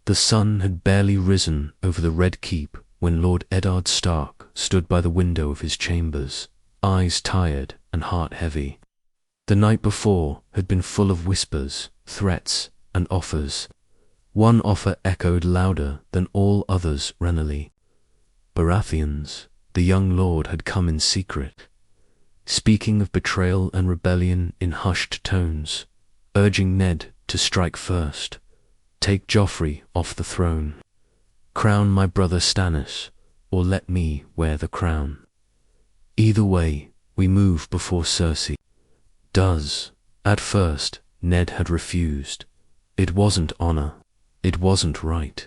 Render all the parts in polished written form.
The sun had barely risen over the Red Keep when Lord Eddard Stark stood by the window of his chambers, eyes tired and heart heavy. The night before had been full of whispers, threats, and offers. One offer echoed louder than all others. Renly. Baratheons, the young lord had come in secret, speaking of betrayal and rebellion in hushed tones, urging Ned to strike first, take Joffrey off the throne, crown my brother Stannis, or let me wear the crown. Either way, we move before Cersei does. At first, Ned had refused. It wasn't honor. It wasn't right.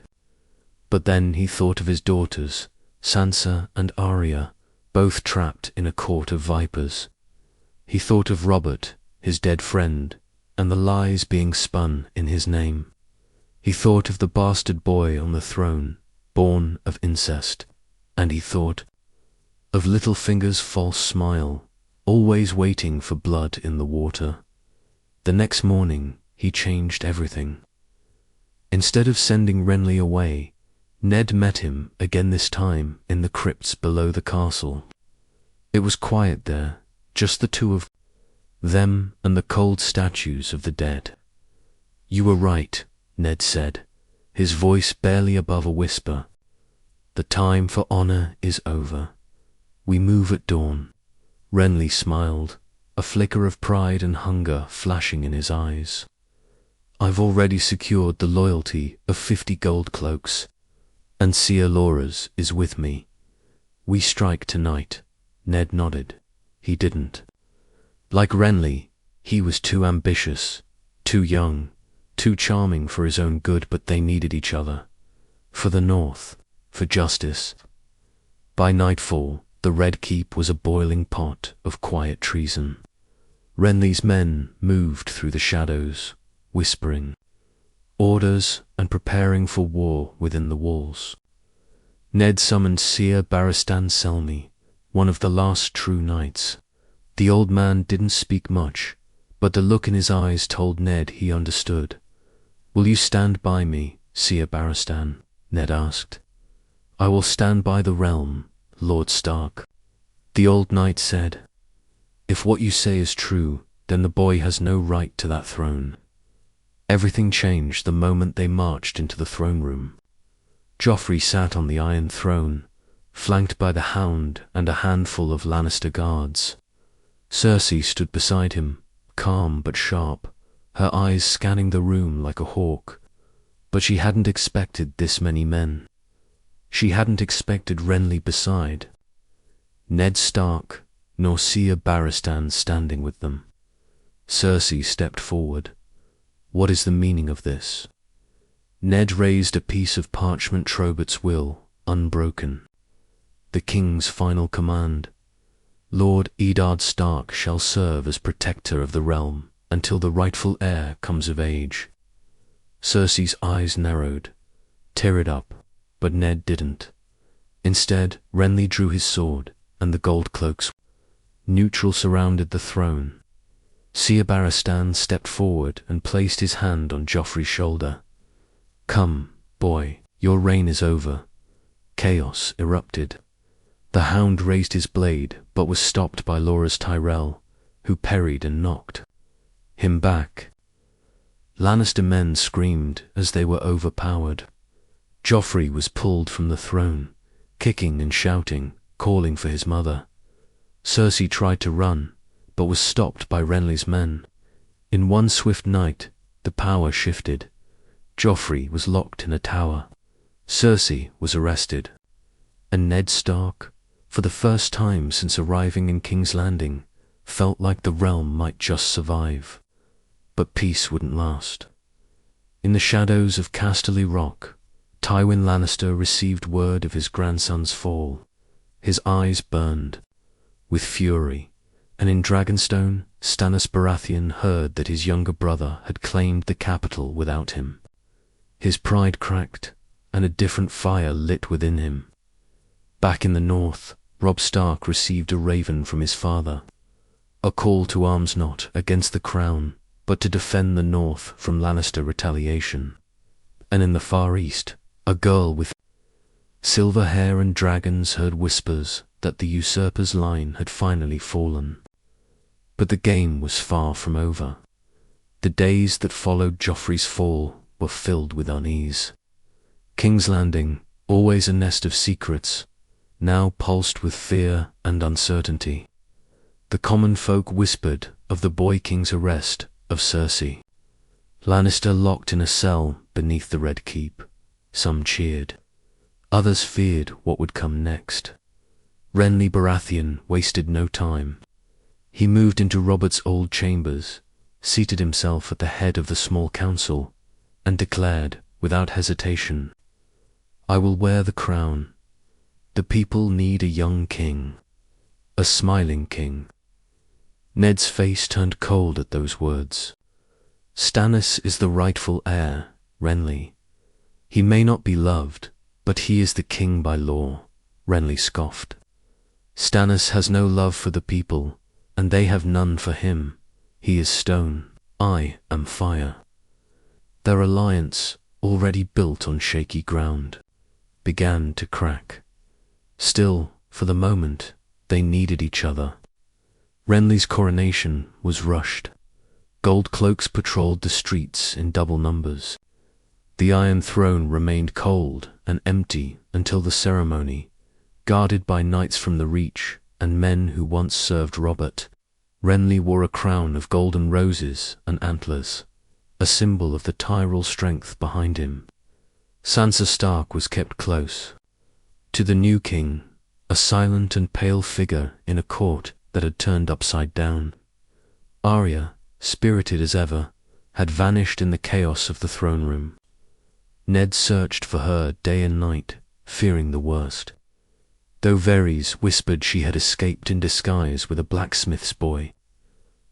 But then he thought of his daughters, Sansa and Arya, both trapped in a court of vipers. He thought of Robert, his dead friend, and the lies being spun in his name. He thought of the bastard boy on the throne, born of incest, and he thought of Littlefinger's false smile, always waiting for blood in the water. The next morning, he changed everything. Instead of sending Renly away, Ned met him again, this time in the crypts below the castle. It was quiet there, just the two of them and the cold statues of the dead. "You were right," Ned said, his voice barely above a whisper. "The time for honor is over. We move at dawn." Renly smiled, a flicker of pride and hunger flashing in his eyes. "I've already secured the loyalty of 50 gold cloaks, and Seer Loras is with me. We strike tonight." Ned nodded. He didn't. Like Renly, he was too ambitious, too young, too charming for his own good, but they needed each other. For the North, for justice. By nightfall, the Red Keep was a boiling pot of quiet treason. Renly's men moved through the shadows, whispering orders and preparing for war within the walls. Ned summoned Seer Barristan Selmy, one of the last true knights. The old man didn't speak much, but the look in his eyes told Ned he understood. "Will you stand by me, Seer Barristan?" Ned asked. "I will stand by the realm, Lord Stark," the old knight said. "If what you say is true, then the boy has no right to that throne." Everything changed the moment they marched into the throne room. Joffrey sat on the Iron Throne, flanked by the Hound and a handful of Lannister guards. Cersei stood beside him, calm but sharp, her eyes scanning the room like a hawk. But she hadn't expected this many men. She hadn't expected Renly beside Ned Stark, nor Seer Barristan standing with them. Cersei stepped forward. "What is the meaning of this?" Ned raised a piece of parchment. Trobert's will, unbroken. "The king's final command. Lord Eddard Stark shall serve as protector of the realm until the rightful heir comes of age." Cersei's eyes narrowed, teared up, but Ned didn't. Instead, Renly drew his sword, and the gold cloaks neutral surrounded the throne. Seer Barristan stepped forward and placed his hand on Joffrey's shoulder. "Come, boy, your reign is over." Chaos erupted. The Hound raised his blade, but was stopped by Loras Tyrell, who parried and knocked him back. Lannister men screamed as they were overpowered. Joffrey was pulled from the throne, kicking and shouting, calling for his mother. Cersei tried to run, but was stopped by Renly's men. In one swift night, the power shifted. Joffrey was locked in a tower. Cersei was arrested. And Ned Stark, for the first time since arriving in King's Landing, felt like the realm might just survive. But peace wouldn't last. In the shadows of Casterly Rock, Tywin Lannister received word of his grandson's fall. His eyes burned with fury, and in Dragonstone, Stannis Baratheon heard that his younger brother had claimed the capital without him. His pride cracked, and a different fire lit within him. Back in the north, Robb Stark received a raven from his father, a call to arms not against the crown, but to defend the north from Lannister retaliation. And in the far east, a girl with silver hair and dragons heard whispers that the usurper's line had finally fallen. But the game was far from over. The days that followed Joffrey's fall were filled with unease. King's Landing, always a nest of secrets, now pulsed with fear and uncertainty. The common folk whispered of the boy king's arrest of Cersei. Lannister locked in a cell beneath the Red Keep. Some cheered. Others feared what would come next. Renly Baratheon wasted no time. He moved into Robert's old chambers, seated himself at the head of the small council, and declared, without hesitation, "I will wear the crown. The people need a young king, a smiling king." Ned's face turned cold at those words. "Stannis is the rightful heir, Renly. He may not be loved, but he is the king by law," Renly scoffed. "Stannis has no love for the people, and they have none for him. He is stone, I am fire." Their alliance, already built on shaky ground, began to crack. Still, for the moment, they needed each other. Renly's coronation was rushed. Gold cloaks patrolled the streets in double numbers. The Iron Throne remained cold and empty until the ceremony, guarded by knights from the Reach and men who once served Robert. Renly wore a crown of golden roses and antlers, a symbol of the Tyrell strength behind him. Sansa Stark was kept close. To the new king, a silent and pale figure in a court that had turned upside down. Arya, spirited as ever, had vanished in the chaos of the throne room. Ned searched for her day and night, fearing the worst. Though Varys whispered she had escaped in disguise with a blacksmith's boy.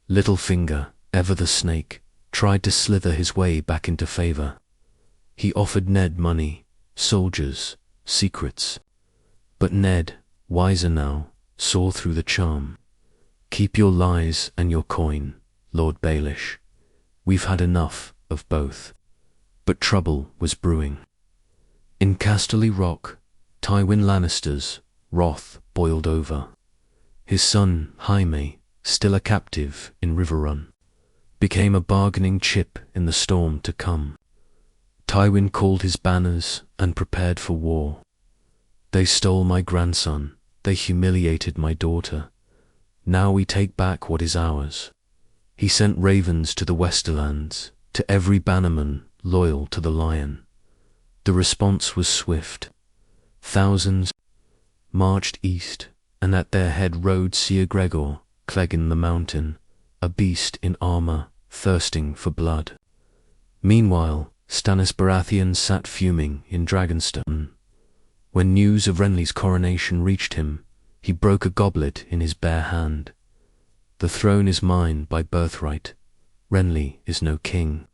Littlefinger, ever the snake, tried to slither his way back into favor. He offered Ned money, soldiers, secrets. But Ned, wiser now, saw through the charm. "Keep your lies and your coin, Lord Baelish. We've had enough of both." But trouble was brewing. In Casterly Rock, Tywin Lannister's wrath boiled over. His son, Jaime, still a captive in Riverrun, became a bargaining chip in the storm to come. Tywin called his banners and prepared for war. "They stole my grandson, they humiliated my daughter. Now we take back what is ours." He sent ravens to the Westerlands, to every bannerman loyal to the Lion. The response was swift. Thousands marched east, and at their head rode Ser Gregor, Clegane the Mountain, a beast in armor, thirsting for blood. Meanwhile, Stannis Baratheon sat fuming in Dragonstone. When news of Renly's coronation reached him, he broke a goblet in his bare hand. "The throne is mine by birthright. Renly is no king,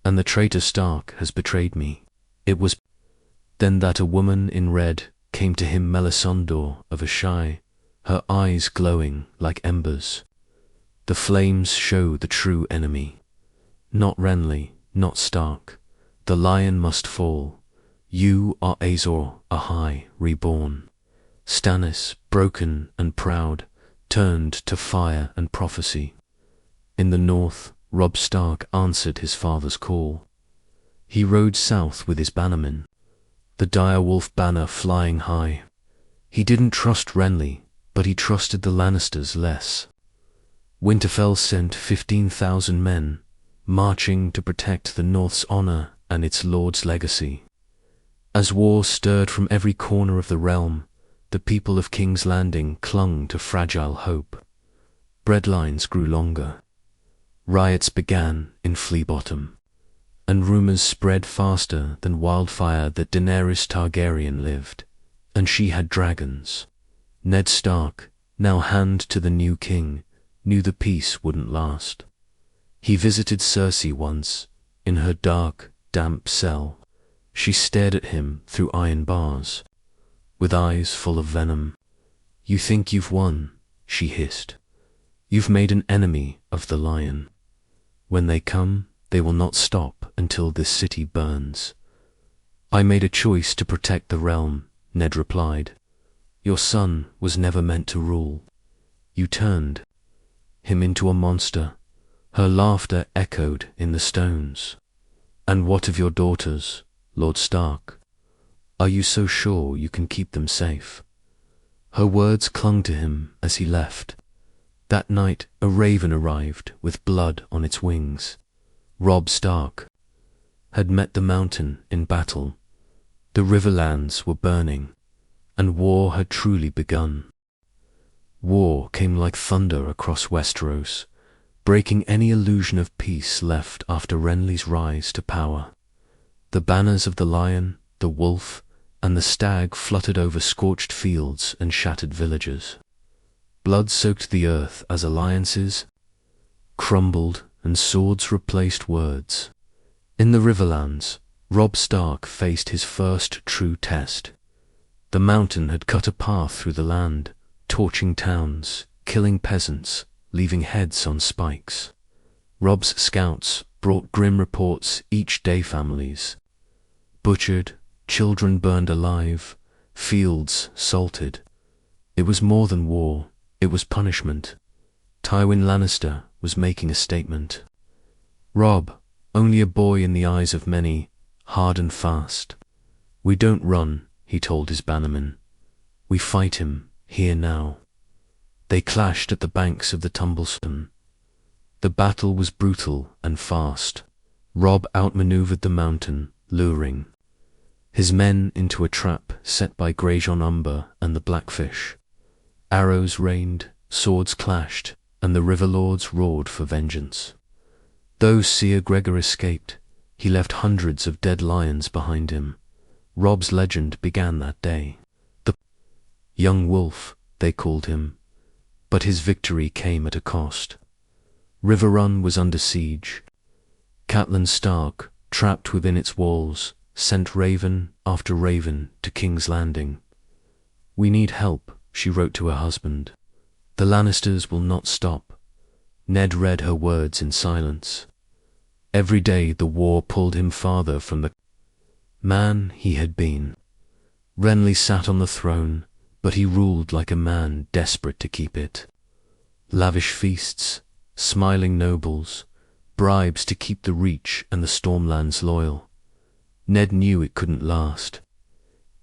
and the traitor Stark has betrayed me." It was then that a woman in red came to him, Melisandre of Asshai, her eyes glowing like embers. The flames show the true enemy. Not Renly, not Stark. The Lion must fall. You are Azor Ahai reborn. Stannis, broken and proud, turned to fire and prophecy. In the north, Robb Stark answered his father's call. He rode south with his bannermen, the direwolf banner flying high. He didn't trust Renly, but he trusted the Lannisters less. Winterfell sent 15,000 men, marching to protect the North's honor and its lord's legacy. As war stirred from every corner of the realm, the people of King's Landing clung to fragile hope. Breadlines grew longer. Riots began in Flea Bottom, and rumors spread faster than wildfire that Daenerys Targaryen lived, and she had dragons. Ned Stark, now hand to the new king, knew the peace wouldn't last. He visited Cersei once, in her dark, damp cell. She stared at him through iron bars, with eyes full of venom. "You think you've won," she hissed. "You've made an enemy of the Lion. When they come, they will not stop until this city burns. I made a choice to protect the realm, Ned replied. Your son was never meant to rule. You turned him into a monster. Her laughter echoed in the stones. And what of your daughters, Lord Stark? Are you so sure you can keep them safe? Her words clung to him as he left. That night a raven arrived with blood on its wings. Robb Stark had met the mountain in battle. The riverlands were burning, and war had truly begun. War came like thunder across Westeros, breaking any illusion of peace left after Renly's rise to power. The banners of the lion, the wolf, and the stag fluttered over scorched fields and shattered villages. Blood soaked the earth as alliances crumbled and swords replaced words. In the Riverlands, Robb Stark faced his first true test. The mountain had cut a path through the land, torching towns, killing peasants, leaving heads on spikes. Robb's scouts brought grim reports each day. Families butchered, children burned alive, fields salted. It was more than war, it was punishment. Tywin Lannister was making a statement. Robb, only a boy in the eyes of many, hard and fast. We don't run, he told his bannermen. We fight him, here now. They clashed at the banks of the Tumblestone. The battle was brutal and fast. Robb outmaneuvered the mountain, luring his men into a trap set by Greyjohn Umber and the Blackfish. Arrows rained, swords clashed, and the river lords roared for vengeance. Though Ser Gregor escaped, he left hundreds of dead lions behind him. Robb's legend began that day. The young wolf, they called him, but his victory came at a cost. Riverrun was under siege. Catelyn Stark, trapped within its walls, sent raven after raven to King's Landing. We need help, she wrote to her husband. The Lannisters will not stop. Ned read her words in silence. Every day the war pulled him farther from the man he had been. Renly sat on the throne, but he ruled like a man desperate to keep it. Lavish feasts, smiling nobles, bribes to keep the Reach and the Stormlands loyal. Ned knew it couldn't last.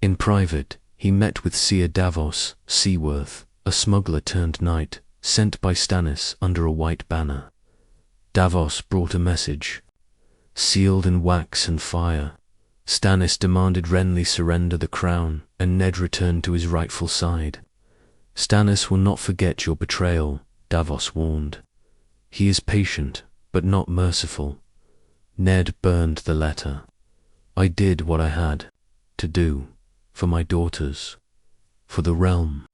In private, he met with Seer Davos Seaworth, a smuggler turned knight, sent by Stannis under a white banner. Davos brought a message, sealed in wax and fire. Stannis demanded Renly surrender the crown, and Ned returned to his rightful side. Stannis will not forget your betrayal, Davos warned. He is patient, but not merciful. Ned burned the letter. I did what I had to do, for my daughters, for the realm.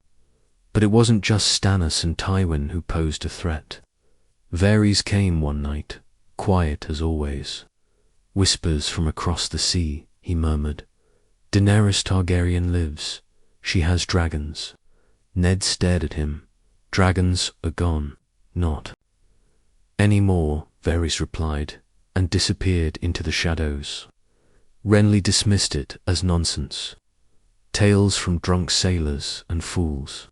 But it wasn't just Stannis and Tywin who posed a threat. Varys came one night, quiet as always. Whispers from across the sea, he murmured. Daenerys Targaryen lives. She has dragons. Ned stared at him. Dragons are gone. Not any more, Varys replied, and disappeared into the shadows. Renly dismissed it as nonsense. Tales from drunk sailors and fools.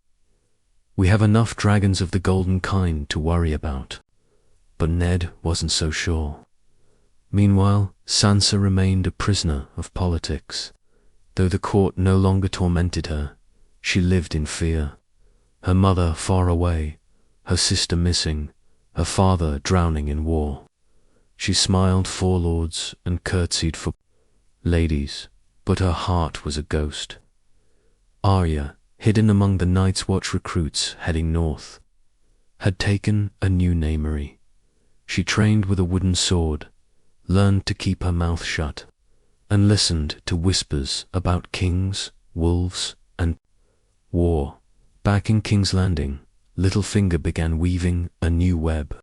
We have enough dragons of the golden kind to worry about. But Ned wasn't so sure. Meanwhile, Sansa remained a prisoner of politics. Though the court no longer tormented her, she lived in fear. Her mother far away, her sister missing, her father drowning in war. She smiled for lords and curtsied for ladies, but her heart was a ghost. Arya, hidden among the Night's Watch recruits heading north, had taken a new namery. She trained with a wooden sword, learned to keep her mouth shut, and listened to whispers about kings, wolves, and war. Back in King's Landing, Littlefinger began weaving a new web.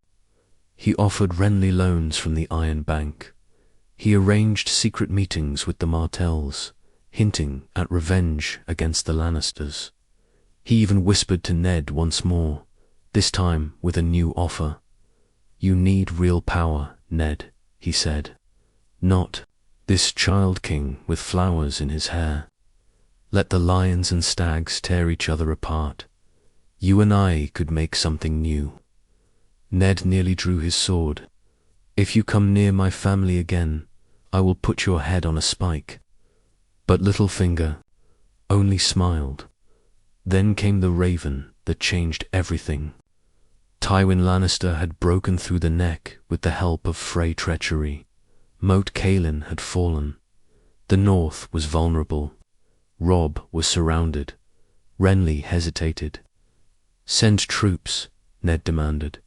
He offered Renly loans from the Iron Bank. He arranged secret meetings with the Martells, hinting at revenge against the Lannisters. He even whispered to Ned once more, this time with a new offer. You need real power, Ned, he said. Not This child king with flowers in his hair. Let the lions and stags tear each other apart. You and I could make something new. Ned nearly drew his sword. If you come near my family again, I will put your head on a spike. But Littlefinger only smiled. Then came the raven that changed everything. Tywin Lannister had broken through the neck with the help of Frey treachery. Moat Cailin had fallen. The north was vulnerable. Robb was surrounded. Renly hesitated. Send troops, Ned demanded.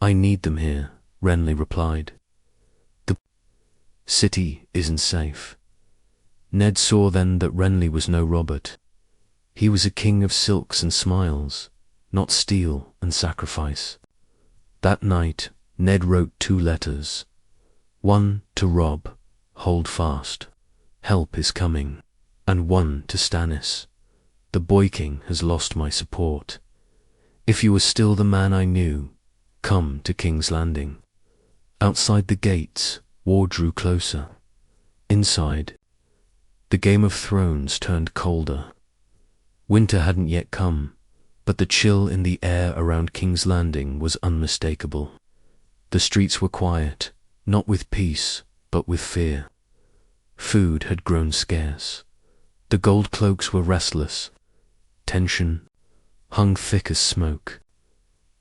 I need them here, Renly replied. The city isn't safe. Ned saw then that Renly was no Robert. He was a king of silks and smiles, not steel and sacrifice. That night, Ned wrote 2 letters. One to Robb, hold fast, help is coming, and one to Stannis. The boy king has lost my support. If you are still the man I knew, come to King's Landing. Outside the gates, war drew closer. Inside, the Game of Thrones turned colder. Winter hadn't yet come, but the chill in the air around King's Landing was unmistakable. The streets were quiet, not with peace, but with fear. Food had grown scarce. The gold cloaks were restless. Tension hung thick as smoke.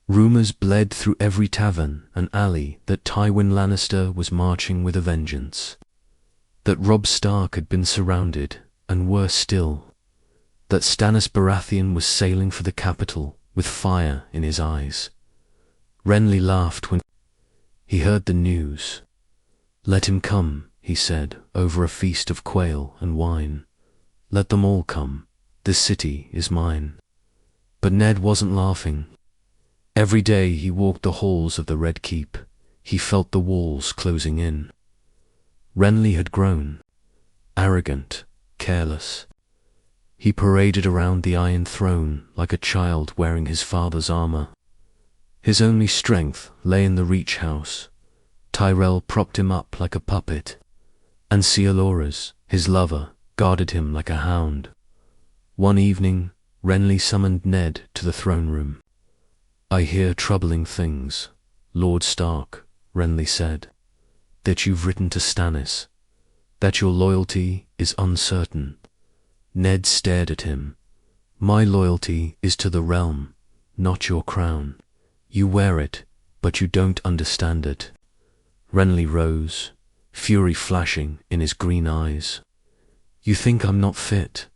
Rumours bled through every tavern and alley that Tywin Lannister was marching with a vengeance. That Robb Stark had been surrounded, and worse still, that Stannis Baratheon was sailing for the capital with fire in his eyes. Renly laughed when he heard the news. Let him come, he said, over a feast of quail and wine. Let them all come. This city is mine. But Ned wasn't laughing. Every day he walked the halls of the Red Keep. He felt the walls closing in. Renly had grown, arrogant, careless. He paraded around the Iron Throne like a child wearing his father's armor. His only strength lay in the Reach House. Tyrell propped him up like a puppet, and Cialoras, his lover, guarded him like a hound. One evening, Renly summoned Ned to the throne room. I hear troubling things, Lord Stark, Renly said, that you've written to Stannis, that your loyalty is uncertain. Ned stared at him. My loyalty is to the realm, not your crown. You wear it, but you don't understand it. Renly rose, fury flashing in his green eyes. You think I'm not fit,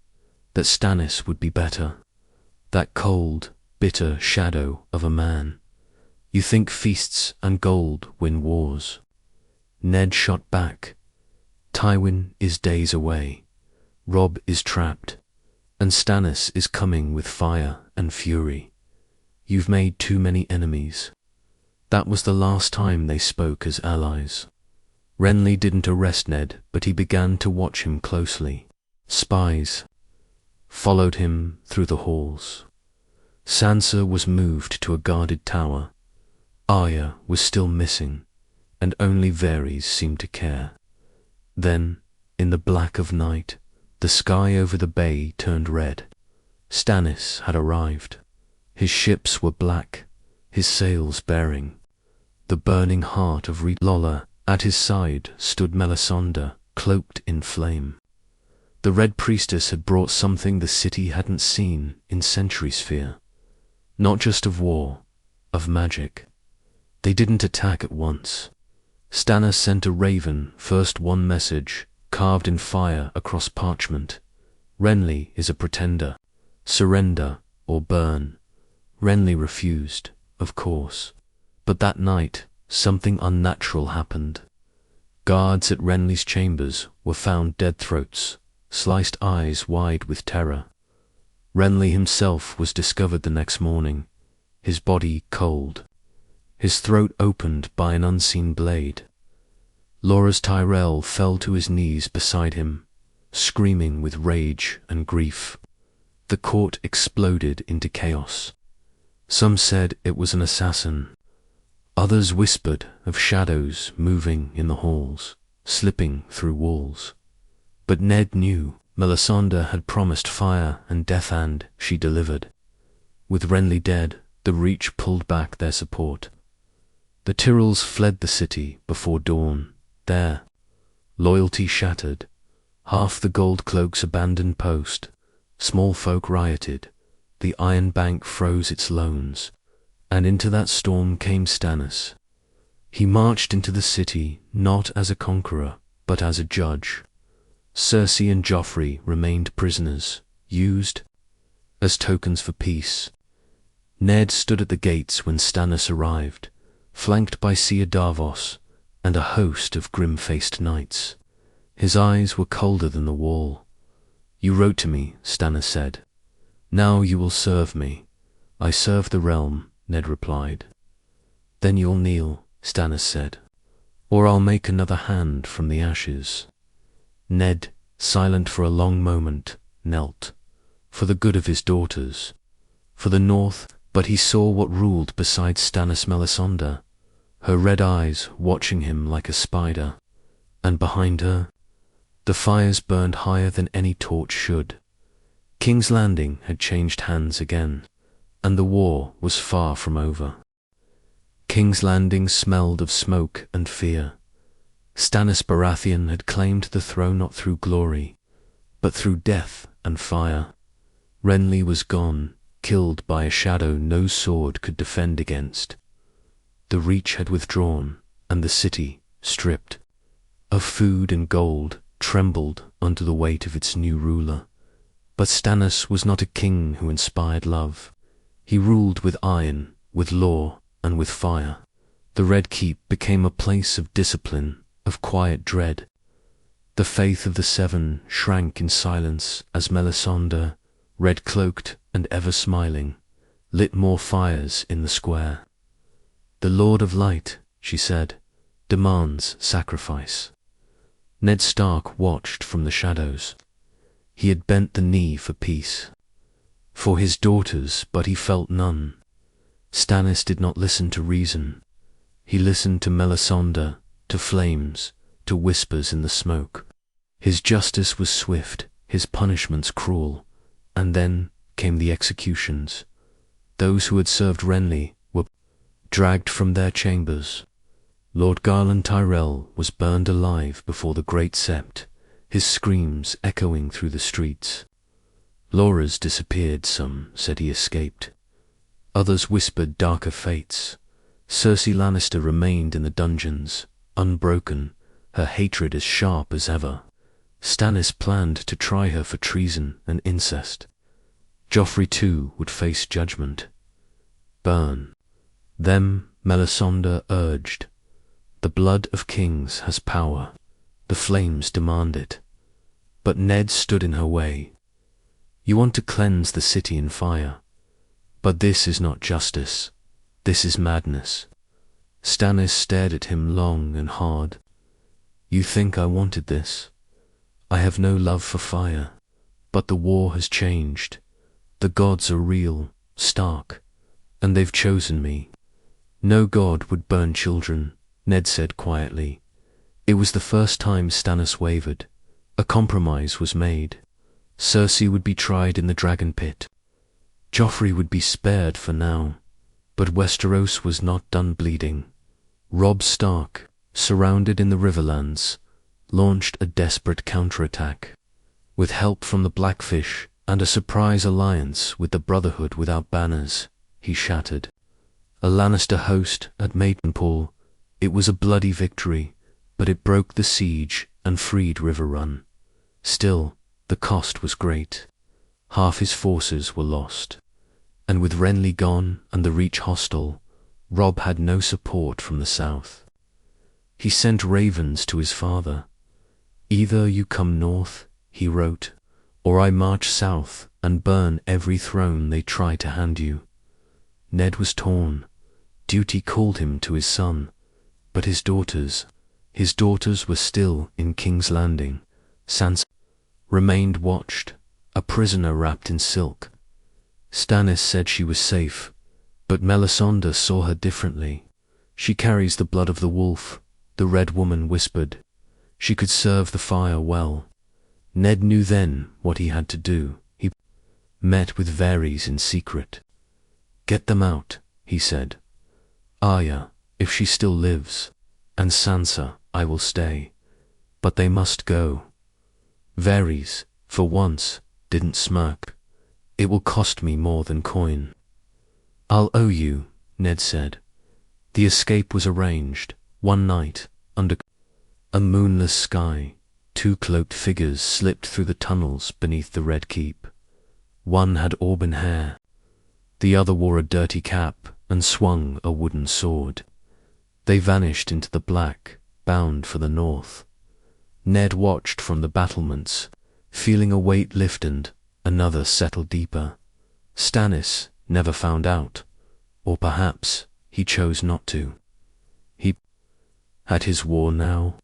that Stannis would be better, that cold, bitter shadow of a man. You think feasts and gold win wars. Ned shot back. Tywin is days away. Robb is trapped, and Stannis is coming with fire and fury. You've made too many enemies. That was the last time they spoke as allies. Renly didn't arrest Ned, but he began to watch him closely. Spies followed him through the halls. Sansa was moved to a guarded tower. Arya was still missing, and only Varys seemed to care. Then, in the black of night, the sky over the bay turned red. Stannis had arrived. His ships were black, his sails bearing. The burning heart of Lolla. At his side stood Melisandre, cloaked in flame. The Red Priestess had brought something the city hadn't seen in centuries fear. Not just of war, of magic. They didn't attack at once. Stannis sent a raven, first one message, carved in fire across parchment. Renly is a pretender. Surrender or burn. Renly refused, of course. But that night, something unnatural happened. Guards at Renly's chambers were found dead throats, sliced eyes wide with terror. Renly himself was discovered the next morning, his body cold, his throat opened by an unseen blade. Loras Tyrell fell to his knees beside him, screaming with rage and grief. The court exploded into chaos. Some said it was an assassin. Others whispered of shadows moving in the halls. slipping through walls. But Ned knew Melisandre had promised fire and death, and she delivered. With Renly dead, the Reach pulled back their support. The Tyrells fled the city before dawn. There, loyalty shattered, half the gold cloaks abandoned post, small folk rioted, the Iron Bank froze its loans, and into that storm came Stannis. He marched into the city not as a conqueror, but as a judge. Cersei and Joffrey remained prisoners, used as tokens for peace. Ned stood at the gates when Stannis arrived, flanked by Seer Davos and a host of grim-faced knights. His eyes were colder than the wall. "You wrote to me," Stannis said. "Now you will serve me." "I serve the realm," Ned replied. "Then you'll kneel," Stannis said, "or I'll make another hand from the ashes." Ned, silent for a long moment, knelt, for the good of his daughters, for the North. But he saw what ruled beside Stannis: Melisandre, her red eyes watching him like a spider, and behind her, the fires burned higher than any torch should. King's Landing had changed hands again, and the war was far from over. King's Landing smelled of smoke and fear. Stannis Baratheon had claimed the throne not through glory, but through death and fire. Renly was gone, killed by a shadow no sword could defend against. The Reach had withdrawn, and the city, stripped of food and gold, trembled under the weight of its new ruler. But Stannis was not a king who inspired love. He ruled with iron, with law, and with fire. The Red Keep became a place of discipline, of quiet dread. The faith of the Seven shrank in silence as Melisandre, red-cloaked and ever smiling, lit more fires in the square. "The Lord of Light," she said, "demands sacrifice." Ned Stark watched from the shadows. He had bent the knee for peace, for his daughters, but he felt none. Stannis did not listen to reason. He listened to Melisandre, to flames, to whispers in the smoke. His justice was swift, his punishments cruel, and then came the executions. Those who had served Renly were dragged from their chambers. Lord Garland Tyrell was burned alive before the Great Sept, his screams echoing through the streets. Laura's disappeared, some said he escaped. Others whispered darker fates. Cersei Lannister remained in the dungeons, unbroken, her hatred as sharp as ever. Stannis planned to try her for treason and incest. Joffrey too would face judgment. Burn them, Melisandre urged. The blood of kings has power. The flames demand it. But Ned stood in her way. "You want to cleanse the city in fire. But this is not justice. This is madness." Stannis stared at him long and hard. "You think I wanted this? I have no love for fire. But the war has changed. The gods are real, Stark, and they've chosen me." "No god would burn children," Ned said quietly. It was the first time Stannis wavered. A compromise was made. Cersei would be tried in the dragon pit. Joffrey would be spared for now. But Westeros was not done bleeding. Robb Stark, surrounded in the Riverlands, launched a desperate counterattack. With help from the Blackfish and a surprise alliance with the Brotherhood without banners, he shattered a Lannister host at Maidenpool. It was a bloody victory, but it broke the siege and freed Riverrun. Still, the cost was great. Half his forces were lost. And with Renly gone and the Reach hostile, Robb had no support from the south. He sent ravens to his father. "Either you come north," he wrote, "or I march south and burn every throne they try to hand you." Ned was torn. Duty called him to his son, but his daughters were still in King's Landing. Sansa remained watched, a prisoner wrapped in silk. Stannis said she was safe, but Melisandre saw her differently. "She carries the blood of the wolf," the Red Woman whispered. She could serve the fire well. Ned knew then what he had to do. He met with Varys in secret. "Get them out," he said. "Arya, if she still lives, and Sansa, I will stay. But they must go." Varys, for once, didn't smirk. "It will cost me more than coin." "I'll owe you," Ned said. The escape was arranged. One night, under a moonless sky, two cloaked figures slipped through the tunnels beneath the Red Keep. One had auburn hair. The other wore a dirty cap and swung a wooden sword. They vanished into the black, bound for the north. Ned watched from the battlements, feeling a weight lift and another settle deeper. Stannis never found out, or perhaps he chose not to. He had his war now.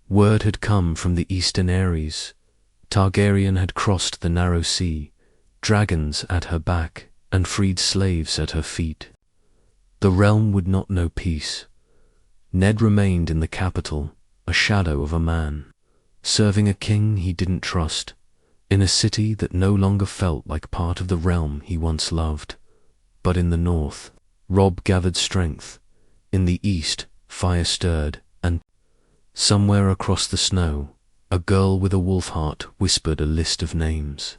Word had come from the eastern Ares. Targaryen had crossed the narrow sea, dragons at her back and freed slaves at her feet. The realm would not know peace. Ned remained in the capital, a shadow of a man, serving a king he didn't trust, in a city that no longer felt like part of the realm he once loved. But in the north, Robb gathered strength. In the east, fire stirred, and somewhere across the snow, a girl with a wolf heart whispered a list of names.